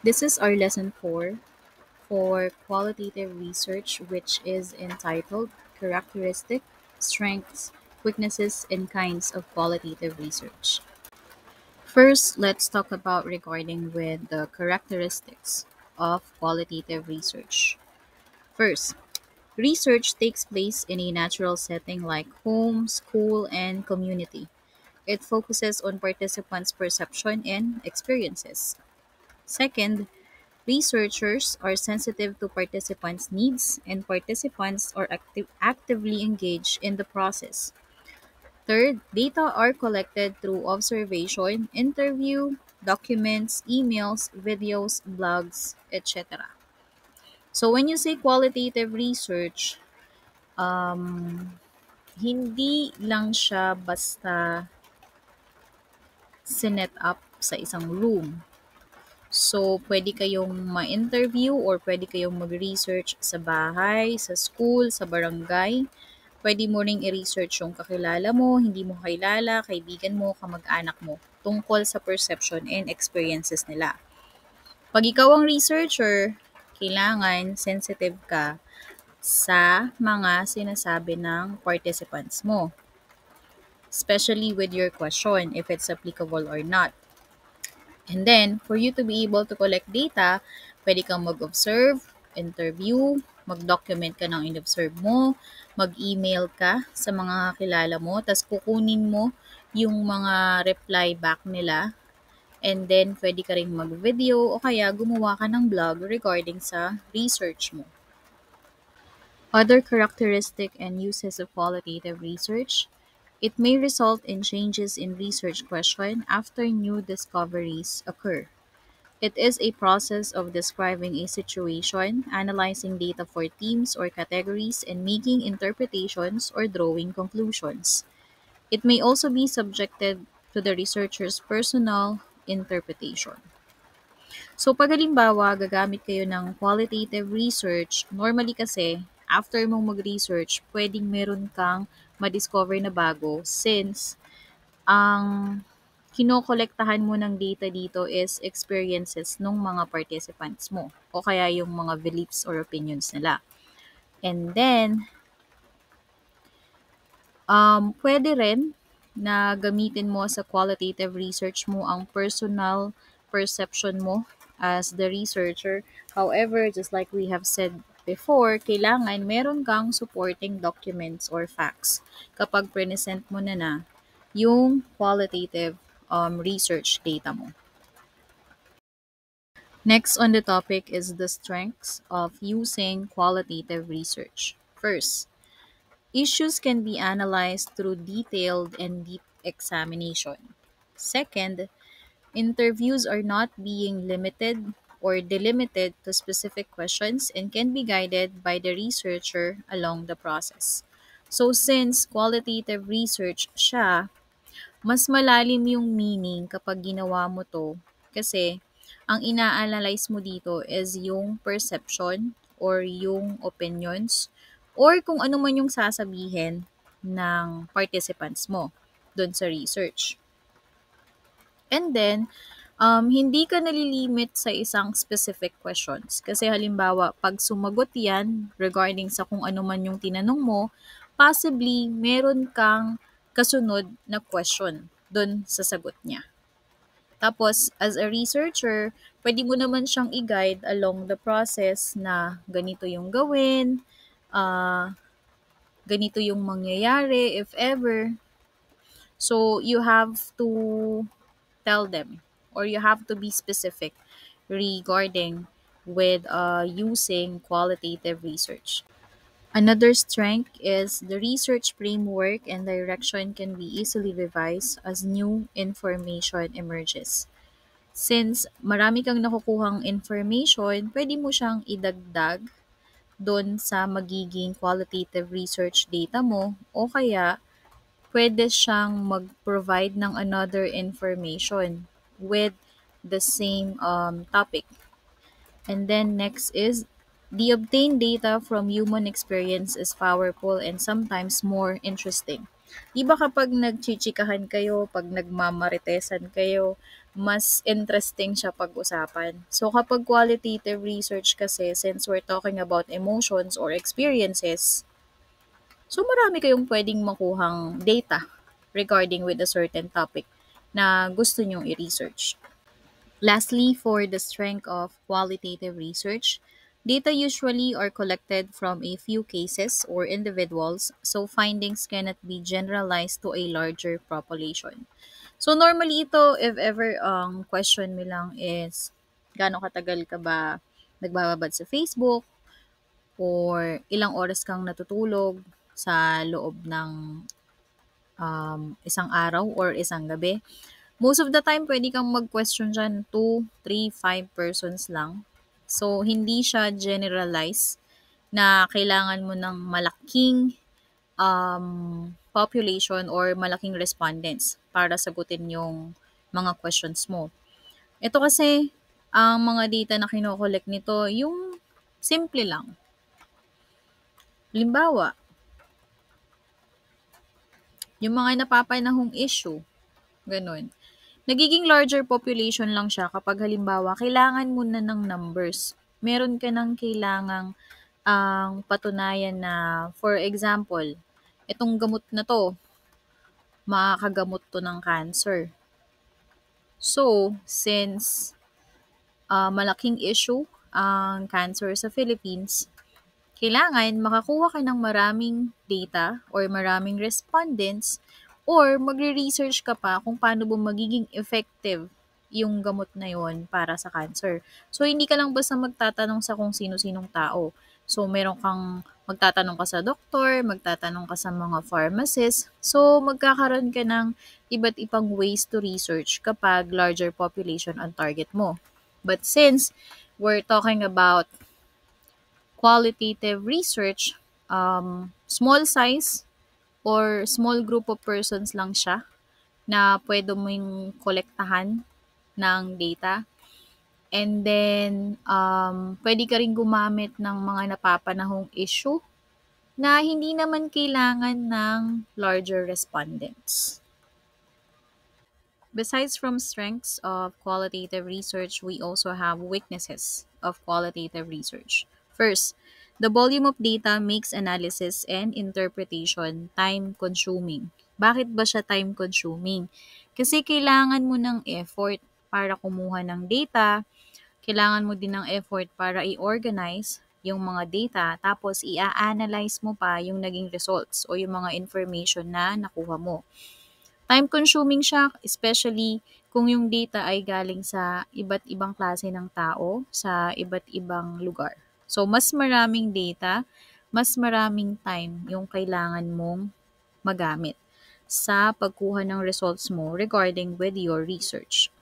This is our lesson 4 for qualitative research, which is entitled Characteristic, Strengths, Weaknesses, and Kinds of Qualitative Research. First, let's talk about regarding with the characteristics of qualitative research. First, research takes place in a natural setting like home, school, and community. It focuses on participants' perception and experiences. Second, researchers are sensitive to participants' needs and participants are actively engaged in the process. Third, data are collected through observation, interview, documents, emails, videos, blogs, etc. So when you say qualitative research, um, hindi lang siya basta sinet up sa isang room. So, pwede kayong ma-interview or pwede kayong mag-research sa bahay, sa school, sa barangay. Pwede mo ring i-research yung kakilala mo, hindi mo kilala, kaibigan mo, kamag-anak mo, tungkol sa perception and experiences nila. Pag ikaw ang researcher, kailangan sensitive ka sa mga sinasabi ng participants mo. Especially with your question, if it's applicable or not. And then, for you to be able to collect data, pwede kang mag-observe, interview, mag-document ka ng in-observe mo, mag-email ka sa mga kilala mo, tas kukunin mo yung mga reply back nila. And then, pwede ka rin mag-video o kaya gumawa ka ng blog regarding sa research mo. Other characteristic and uses of qualitative research. It may result in changes in research question after new discoveries occur. It is a process of describing a situation, analyzing data for themes or categories, and making interpretations or drawing conclusions. It may also be subjected to the researcher's personal interpretation. So, pag halimbawa, gagamit kayo ng qualitative research, normally kasi, after mong mag-research, pwedeng meron kang ma-discover na bago since ang kinokolektahan mo ng data dito is experiences ng mga participants mo o kaya yung mga beliefs or opinions nila. And then, pwede rin na gamitin mo sa qualitative research mo ang personal perception mo as the researcher. However, just like we have said before, kailangan meron kang supporting documents or facts kapag present mo na yung qualitative research data mo. Next on the topic is the strengths of using qualitative research. First, issues can be analyzed through detailed and deep examination. Second, interviews are not being limited or delimited to specific questions and can be guided by the researcher along the process. So since qualitative research siya, mas malalim yung meaning kapag ginawa mo 'to kasi ang ina-analyze mo dito is yung perception or yung opinions or kung ano man yung sasabihin ng participants mo dun sa research. And then, hindi ka nalilimit sa isang specific questions. Kasi halimbawa, pag sumagot yan regarding sa kung ano man yung tinanong mo, possibly meron kang kasunod na question dun sa sagot niya. Tapos, as a researcher, pwede mo naman siyang i-guide along the process na ganito yung gawin, ah, ganito yung mangyayari if ever. So, you have to tell them or you have to be specific regarding with using qualitative research. Another strength is the research framework and direction can be easily revised as new information emerges. Since marami kang nakukuhang information, pwede mo siyang idagdag doon sa magiging qualitative research data mo o kaya pwede siyang mag-provide ng another information with the same topic. And then next is the obtained data from human experience is powerful and sometimes more interesting. Di ba kapag nagchichikahan kayo, pag nagmamaritesan kayo, mas interesting siya pag-usapan. So kapag qualitative research kasi, since we're talking about emotions or experiences, so marami kayong pwedeng makuhang data regarding with a certain topic na gusto nyong i-research. Lastly, for the strength of qualitative research, data usually are collected from a few cases or individuals, so findings cannot be generalized to a larger population. So normally ito, if ever ang question mo lang is, gaano katagal ka ba nagbababad sa Facebook or ilang oras kang natutulog sa loob ng isang araw or isang gabi. Most of the time, pwede kang mag-question dyan, 2, 3, 5 persons lang. So, hindi siya generalize na kailangan mo ng malaking population or malaking respondents para sagutin yung mga questions mo. Ito kasi, ang mga data na kinokollect nito, yung simple lang. Halimbawa, yung mga napapanahong issue, ganun. Nagiging larger population lang siya kapag halimbawa, kailangan mo na ng numbers. Meron ka ng kailangang ang patunayan na, for example, itong gamot na to, makakagamot to ng cancer. So, since malaking issue ang cancer sa Philippines, kailangan makakuha ka ng maraming data or maraming respondents or magre-research ka pa kung paano ba magiging effective yung gamot na yon para sa cancer. So, hindi ka lang basta magtatanong sa kung sino-sinong tao. So, meron kang magtatanong ka sa doktor, magtatanong ka sa mga pharmacist. So, magkakaroon ka ng iba't ibang ways to research kapag larger population ang target mo. But since we're talking about qualitative research, small size or small group of persons lang siya na pwede mong kolektahan ng data. And then, pwede ka rin gumamit ng mga napapanahong issue na hindi naman kailangan ng larger respondents. Besides from strengths of qualitative research, we also have weaknesses of qualitative research. First, the volume of data makes analysis and interpretation time-consuming. Bakit ba siya time-consuming? Kasi kailangan mo ng effort para kumuha ng data, kailangan mo din ng effort para i-organize yung mga data, tapos i-analyze mo pa yung naging results o yung mga information na nakuha mo. Time-consuming siya, especially kung yung data ay galing sa iba't ibang klase ng tao, sa iba't ibang lugar. So, mas maraming data, mas maraming time yung kailangan mong magamit sa pagkuha ng results mo regarding with your research.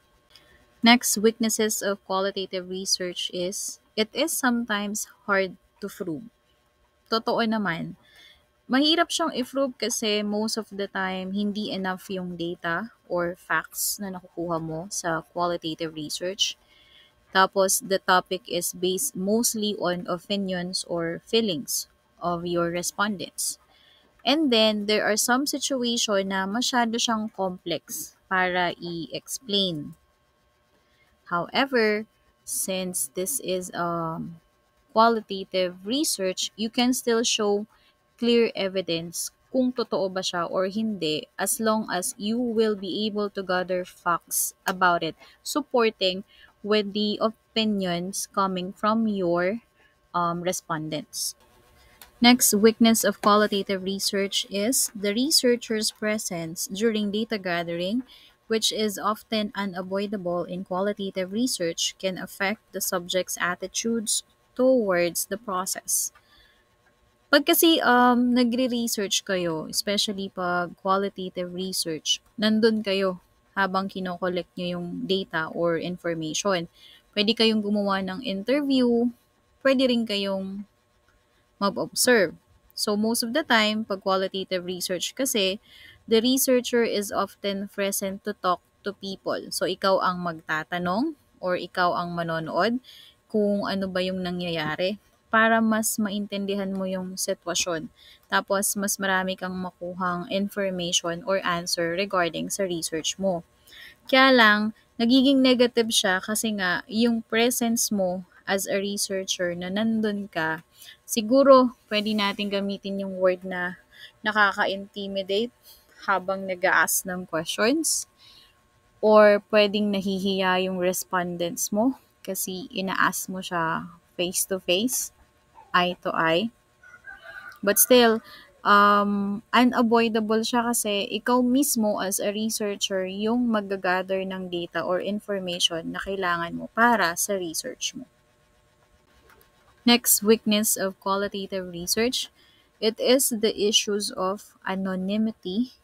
Next, weaknesses of qualitative research is, it is sometimes hard to prove. Totoo naman, mahirap siyang i-prove kasi most of the time, hindi enough yung data or facts na nakukuha mo sa qualitative research. Tapos, the topic is based mostly on opinions or feelings of your respondents. And then, there are some situation na masyado siyang complex para i-explain. However, since this is qualitative research, you can still show clear evidence kung totoo ba siya or hindi, as long as you will be able to gather facts about it, supporting with the opinions coming from your respondents. Next weakness of qualitative research is the researcher's presence during data gathering, which is often unavoidable in qualitative research, can affect the subject's attitudes towards the process. Pag kasi nagre-research kayo, especially pag qualitative research, nandun kayo habang kino-collect nyo yung data or information. Pwede kayong gumawa ng interview, pwede rin kayong mag-observe. So most of the time, pag qualitative research kasi, the researcher is often present to talk to people. So ikaw ang magtatanong or ikaw ang manonood kung ano ba yung nangyayari para mas maintindihan mo yung sitwasyon. Tapos mas marami kang makuhang information or answer regarding sa research mo. Kaya lang, Nagiging negative siya kasi nga yung presence mo as a researcher na nandun ka, siguro pwede natin gamitin yung word na nakaka-intimidate habang nag-a-ask ng questions or puwedeng nahihiya yung respondents mo kasi ina-ask mo siya face to face, eye to eye. But still, unavoidable siya kasi ikaw mismo as a researcher yung magga-gather ng data or information na kailangan mo para sa research mo. Next weakness of qualitative research, it is the issues of anonymity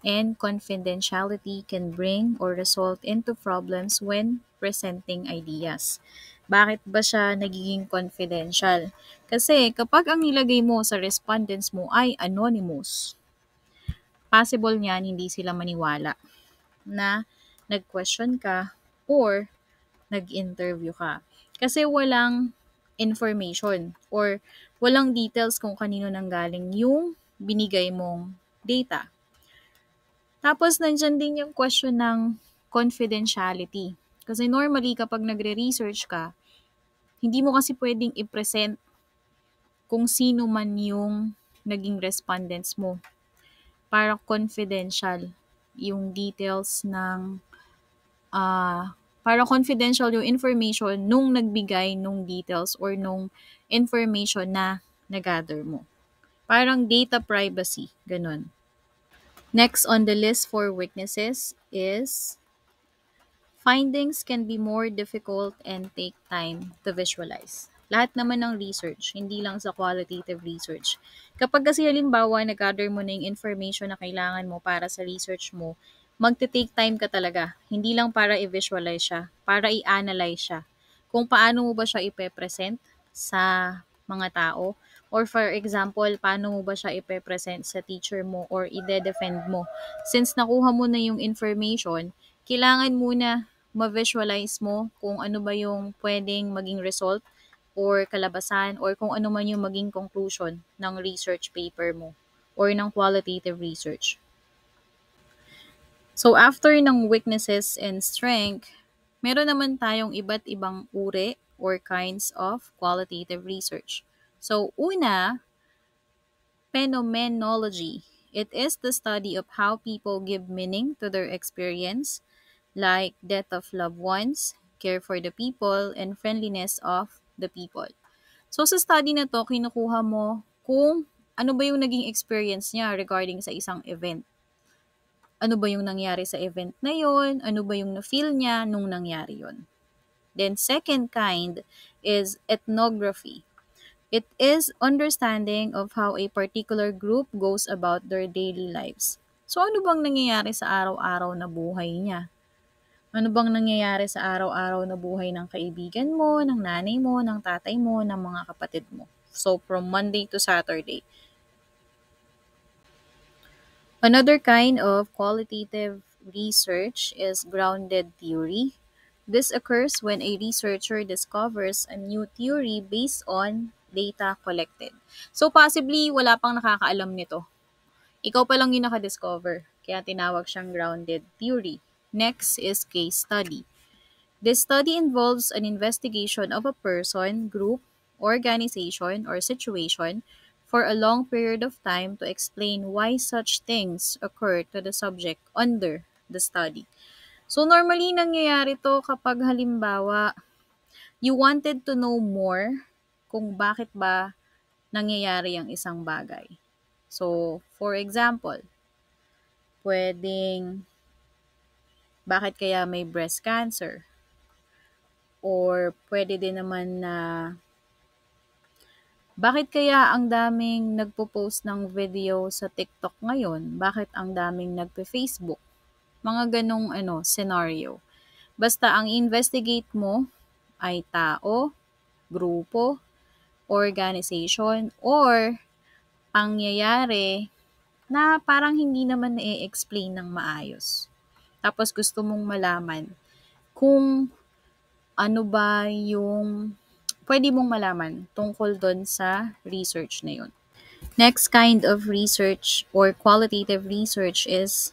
and confidentiality can bring or result into problems when presenting ideas. Bakit ba siya nagiging confidential? Kasi kapag ang nilagay mo sa respondents mo ay anonymous, possible niyan hindi sila maniwala na nag-question ka or nag-interview ka. Kasi walang information or walang details kung kanino nanggaling yung binigay mong data. Tapos nandiyan din yung question ng confidentiality. Kasi normally kapag nagre-research ka, hindi mo kasi pwedeng i-present kung sino man yung naging respondents mo. Para confidential yung details ng para confidential yung information nung nagbigay nung details or nung information na nagather mo. Parang data privacy, ganun. Next on the list for weaknesses is findings can be more difficult and take time to visualize. Lahat naman ng research, hindi lang sa qualitative research. Kapag kasi halimbawa, nag-gather mo na yung information na kailangan mo para sa research mo, magte-take time ka talaga. Hindi lang para i-visualize siya, para i-analyze siya. Kung paano mo ba siya ipe-present sa mga tao, or for example, paano mo ba siya ipe-present sa teacher mo or ide-defend mo. Since nakuha mo na yung information, kailangan muna ma-visualize mo kung ano ba yung pwedeng maging result or kalabasan or kung ano man yung maging conclusion ng research paper mo or ng qualitative research. So after ng weaknesses and strength, meron naman tayong iba't ibang uri or kinds of qualitative research. So una, phenomenology. It is the study of how people give meaning to their experience, like death of loved ones, care for the people, and friendliness of the people. So sa study na to, kinukuha mo kung ano ba yung naging experience niya regarding sa isang event. Ano ba yung nangyari sa event na yon? Ano ba yung na-feel niya nung nangyari yon? Then second kind is ethnography. It is understanding of how a particular group goes about their daily lives. So ano bang nangyayari sa araw-araw na buhay niya? Ano bang nangyayari sa araw-araw na buhay ng kaibigan mo, ng nanay mo, ng tatay mo, ng mga kapatid mo? So from Monday to Saturday. Another kind of qualitative research is grounded theory. This occurs when a researcher discovers a new theory based on data collected. So possibly, wala pang nakakaalam nito. Ikaw pa lang yung nakadiscover. Kaya tinawag siyang grounded theory. Next is case study. This study involves an investigation of a person, group, organization, or situation for a long period of time to explain why such things occur to the subject under the study. So normally nangyayari to kapag halimbawa you wanted to know more kung bakit ba nangyayari ang isang bagay. So for example, pwedeng bakit kaya may breast cancer? Or pwede din naman na bakit kaya ang daming nagpo-post ng video sa TikTok ngayon? Bakit ang daming nagpe-Facebook? Mga ganong scenario. Basta ang investigate mo ay tao, grupo, organization, or pangyayari na parang hindi naman na-explain ng maayos. Tapos gusto mong malaman kung ano ba yung pwede mong malaman tungkol doon sa research na yun. Next kind of research or qualitative research is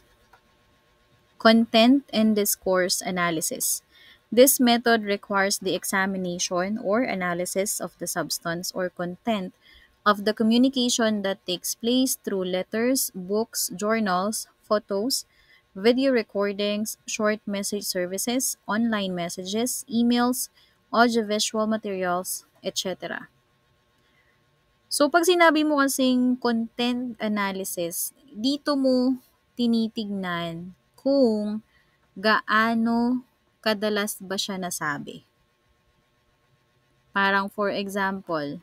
Content and discourse analysis. This method requires the examination or analysis of the substance or content of the communication that takes place through letters, books, journals, photos, video recordings, short message services, online messages, emails, audiovisual materials, etc. So, pag sinabi mo kasing content analysis, dito mo tinitignan kung gaano kadalas ba siya nasabi. Parang for example,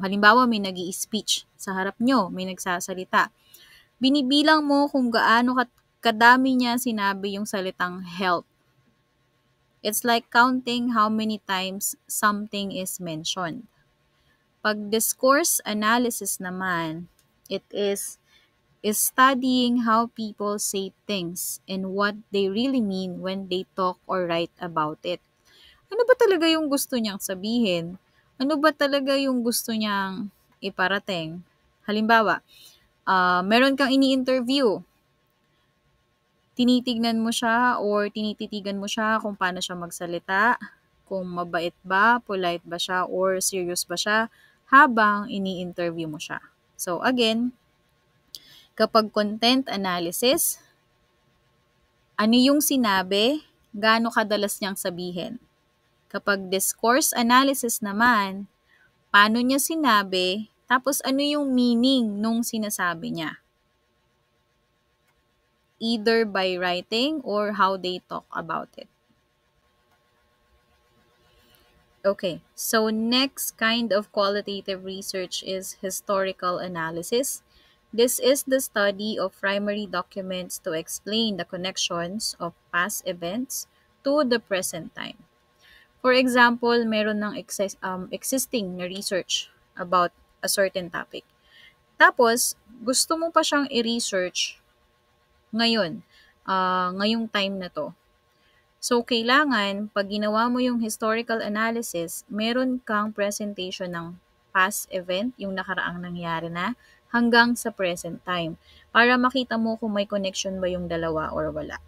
halimbawa may nag speech sa harap nyo, may nagsasalita. Binibilang mo kung gaano kadami niya sinabi yung salitang help. It's like counting how many times something is mentioned. Pag discourse analysis naman, it is studying how people say things and what they really mean when they talk or write about it. Ano ba talaga yung gusto niyang sabihin? Ano ba talaga yung gusto niyang iparating? Halimbawa, meron kang ini-interview, tinitignan mo siya or tinititigan mo siya kung paano siya magsalita, kung mabait ba, polite ba siya, or serious ba siya habang ini-interview mo siya. So again, kapag content analysis, ano yung sinabi, gaano kadalas niyang sabihin. Kapag discourse analysis naman, paano niya sinabi, tapos ano yung meaning nung sinasabi niya. Either by writing or how they talk about it. Okay, so next kind of qualitative research is historical analysis. This is the study of primary documents to explain the connections of past events to the present time. For example, meron ng existing na research about a certain topic. Tapos, gusto mo pa siyang i-research ngayon, ngayong time na to. So, kailangan, pag ginawa mo yung historical analysis, meron kang presentation ng past event, yung nakaraang nangyari na, hanggang sa present time, para makita mo kung may connection ba yung dalawa or wala.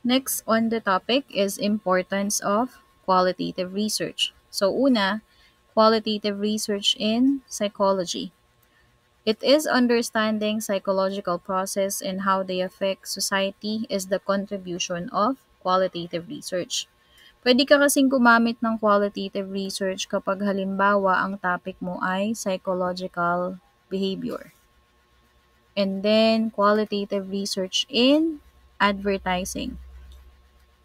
Next on the topic is importance of qualitative research. So, una, qualitative research in psychology. It is understanding psychological process and how they affect society is the contribution of qualitative research. Pwede ka kasing gumamit ng qualitative research kapag halimbawa ang topic mo ay psychological behavior. And then qualitative research in advertising.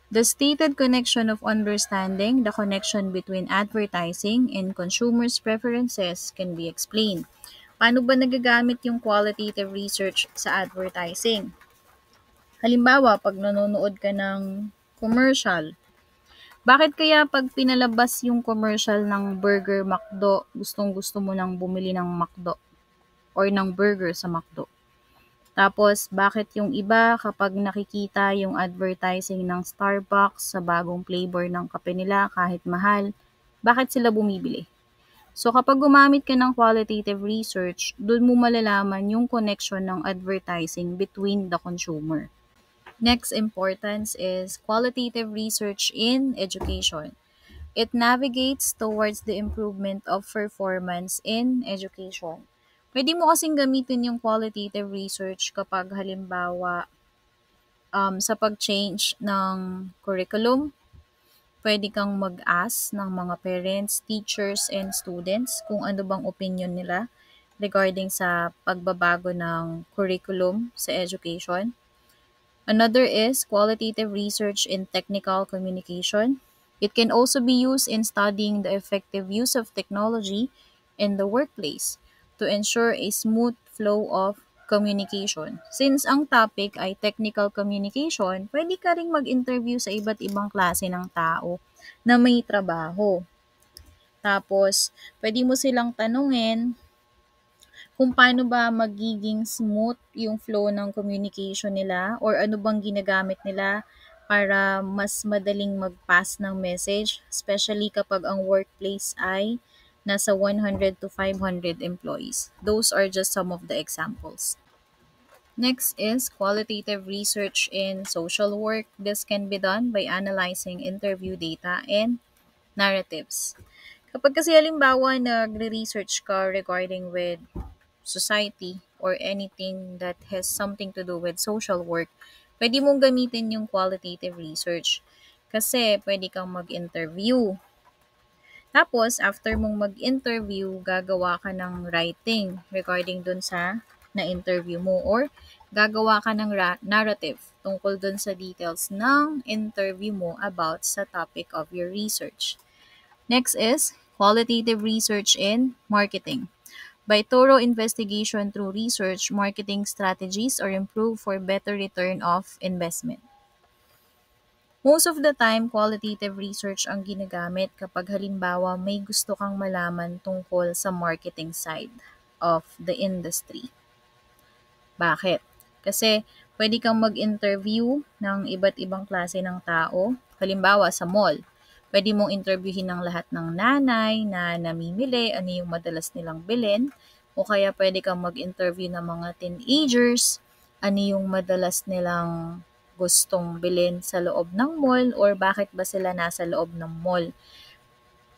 The stated connection of understanding the connection between advertising and consumers' preferences can be explained. Paano ba nagagamit yung qualitative research sa advertising? Halimbawa, pag nanonood ka ng commercial, bakit kaya pag pinalabas yung commercial ng Burger McDo, gustong-gusto mo nang bumili ng McDo or ng burger sa McDo? Tapos, bakit yung iba kapag nakikita yung advertising ng Starbucks sa bagong flavor ng kape nila kahit mahal, bakit sila bumibili? So, kapag gumamit ka ng qualitative research, doon mo malalaman yung connection ng advertising between the consumer. Next importance is qualitative research in education. It navigates towards the improvement of performance in education. Pwede mo kasing gamitin yung qualitative research kapag halimbawa sa pag-change ng curriculum, pwede kang mag-ask ng mga parents, teachers, and students kung ano bang opinion nila regarding sa pagbabago ng curriculum sa education. Another is qualitative research in technical communication. It can also be used in studying the effective use of technology in the workplace to ensure a smooth flow of communication. Since ang topic ay technical communication, pwede ka ring mag-interview sa iba't ibang klase ng tao na may trabaho. Tapos, pwede mo silang tanungin kung paano ba magiging smooth yung flow ng communication nila or ano bang ginagamit nila para mas madaling mag-pass ng message, especially kapag ang workplace ay nasa 100 to 500 employees. Those are just some of the examples. Next is qualitative research in social work. This can be done by analyzing interview data and narratives. Kapag kasi halimbawa nagre-research ka regarding with society or anything that has something to do with social work, pwede mong gamitin yung qualitative research. Kasi pwede kang mag-interview. Tapos, after mong mag-interview, gagawa ka ng writing regarding dun sa na-interview mo or gagawa ka ng narrative tungkol dun sa details ng interview mo about sa topic of your research. Next is qualitative research in marketing. By thorough investigation through research, marketing strategies are improved for better return of investment. Most of the time, qualitative research ang ginagamit kapag halimbawa may gusto kang malaman tungkol sa marketing side of the industry. Bakit? Kasi pwede kang mag-interview ng iba't ibang klase ng tao. Halimbawa sa mall, pwede mong interviewin ng lahat ng nanay na namimili, ano yung madalas nilang bilhin. O kaya pwede kang mag-interview ng mga teenagers, ano yung madalas nilang gustong bilhin sa loob ng mall or bakit ba sila nasa loob ng mall.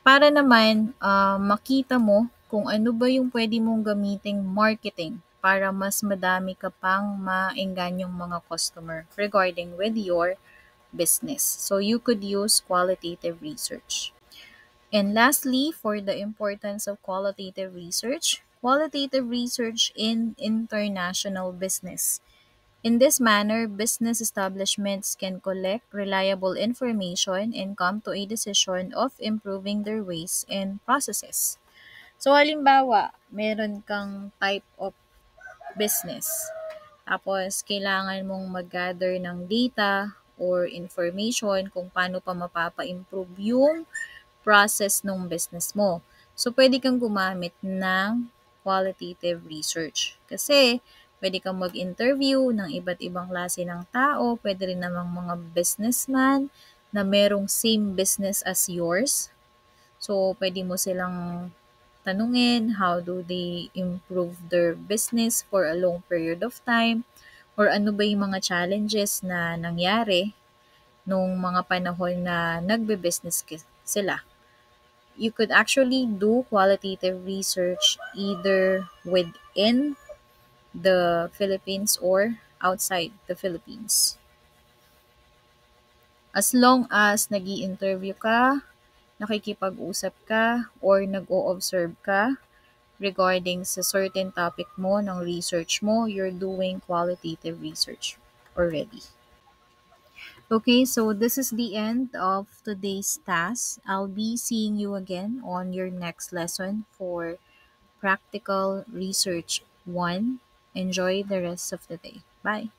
Para naman makita mo kung ano ba yung pwede mong gamiting marketing para mas madami ka pang maengganyong mga customer regarding with your business. So you could use qualitative research. And lastly, for the importance of qualitative research in international business. In this manner, business establishments can collect reliable information and come to a decision of improving their ways and processes. So halimbawa, meron kang type of business. Tapos kailangan mong mag-gather ng data or information kung paano pa mapapa-improve yung process ng business mo. So pwede kang gumamit ng qualitative research. Kasi pwede kang mag-interview ng iba't ibang klase ng tao, pwede rin namang mga businessman na merong same business as yours. So pwede mo silang tanungin how do they improve their business for a long period of time or ano ba yung mga challenges na nangyari nung mga panahon na nagbe-business sila. You could actually do qualitative research either within the Philippines or outside the Philippines. As long as nag interview ka, nakikipag-usap ka, or nag-o-observe ka regarding sa certain topic mo ng research mo, you're doing qualitative research already. Okay, so this is the end of today's task. I'll be seeing you again on your next lesson for Practical Research 1. Enjoy the rest of the day. Bye.